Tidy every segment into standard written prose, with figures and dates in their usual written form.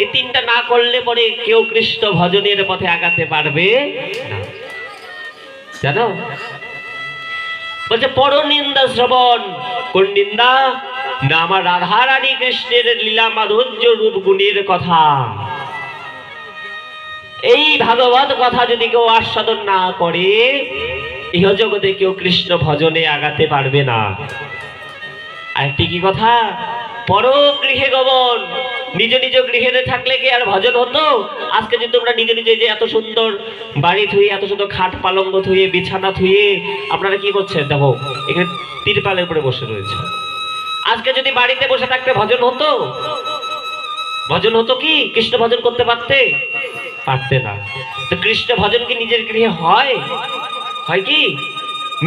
এই তিনটা না করলে পরে কেউ কৃষ্ণ ভজনের পথে আগাতে পারবে না। জানো, বলছে পরনিন্দা শ্রবণ। কোন নিন্দা? না আমার রাধা রানী কৃষ্ণের লীলা মাধুর্য রূপ গুণের কথা। এই ভাগবত কথা যদি কেউ আস্বাদন না করে, ইহ জগতে কেউ কৃষ্ণ ভজনে আগাতে পারবে না। আর কি কথা? পর গৃহে গমন। নিজ নিজ গৃহে থাকলে কি আর ভজন হতো? আজকে যদি তোমরা নিজে নিজে যে এত সুন্দর বাড়ি থুয়ে, এত সুন্দর খাট পালঙ্গ থুয়ে, বিছানা থুয়ে আপনারা কি করছেন? দেখো এখানে তিরপালের উপরে বসে রয়েছে। আজকে যদি বাড়িতে বসে থাকতে ভজন হতো? ভজন হতো কি? কৃষ্ণ ভজন করতে পারতে? পারতে না। তো কৃষ্ণ ভজন কি নিজের গৃহে হয়? হয় কি?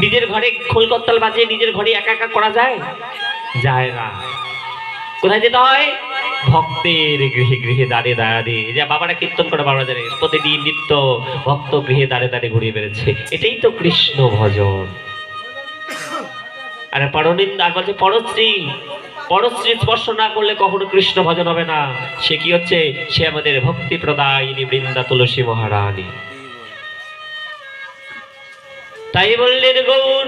নিজের ঘরে খোল করতাল বাজিয়ে নিজের ঘরে একা একা করা যায়? যায় না। কোথায় যেতে হয়? ভক্তের গৃহে গৃহে দাঁড়িয়ে দাঁড়িয়ে। যে বাবারা কীর্তন করে, বাবারা জানে প্রতিদিন নিত্য ভক্ত গৃহে দাঁড়িয়ে দাঁড়িয়ে ঘুরিয়ে বেড়েছে। এটাই তো কৃষ্ণ ভজন। আর পরনিন্দা, আর বলছে পরশ্রী। পরশ্রী স্পর্শ না করলে কখনো কৃষ্ণ ভজন হবে না। সে কি হচ্ছে? সে আমাদের ভক্তি প্রদায়িনী বৃন্দা তুলসী মহারানী। তাই বললেন গৌর,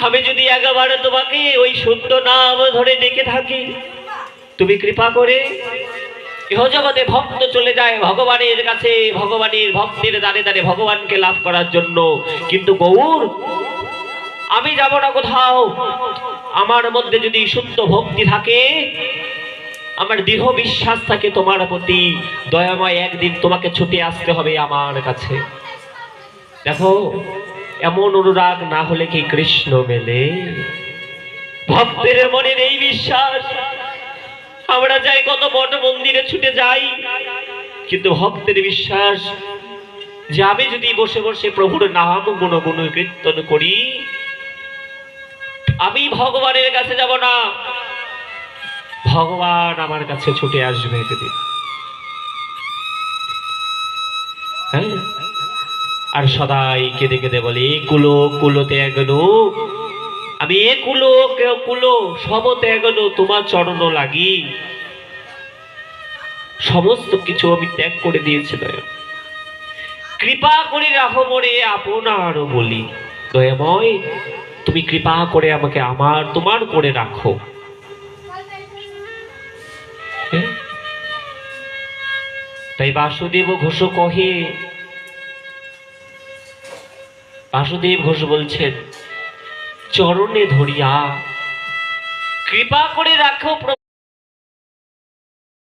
আমি যদি একবার তোমাকে ওই শুদ্ধ নাম ধরে ডেকে থাকি, তুমি কৃপা করে ইহ জগতে ভক্ত চলে যায় ভগবানের কাছে, ভগবানের ভক্তের দ্বারে দ্বারে ভগবানকে লাভ করার জন্য। কিন্তু গৌর, আমি যাব না কোথাও। আমার মধ্যে যদি শুদ্ধ ভক্তি থাকে, আমার দৃঢ় বিশ্বাস থাকে তোমার প্রতি, দয়াময় একদিন তোমাকে ছুটে আসতে হবে আমার কাছে। দেখো, এমন অনুরাগ না হলে কি কৃষ্ণ মেলে? ভক্তের মনের এই বিশ্বাস। আমরা যাই কত মঠ মন্দিরে ছুটে যাই, কিন্তু ভক্তের বিশ্বাস যে আমি যদি বসে বসে প্রভুর নাম গুণগুণ কীর্তন করি, আমি ভগবানের কাছে যাব না, ভগবান আমার কাছে ছুটে আসবে একদিন। হ্যাঁ, আর সদাই কেঁদে কেঁদে বলে, কুলো কুলো ত্যাগনো, আমি এ কুলো কেউ কুলো সব ত্যাগনো, তোমার চরণ লাগি। সমস্ত কিছু আমি ত্যাগ করে দিয়েছি দয়া, কৃপা করে রাখো মোরে আপনার বলি। দয়াময়, তুমি কৃপা করে আমাকে আমার তোমার করে রাখো। তাই বাসুদেব ঘোষ কহে, বাসুদেব ঘোষ বলছেন, চরণে ধরিয়া কৃপা করে রাখো প্রভু।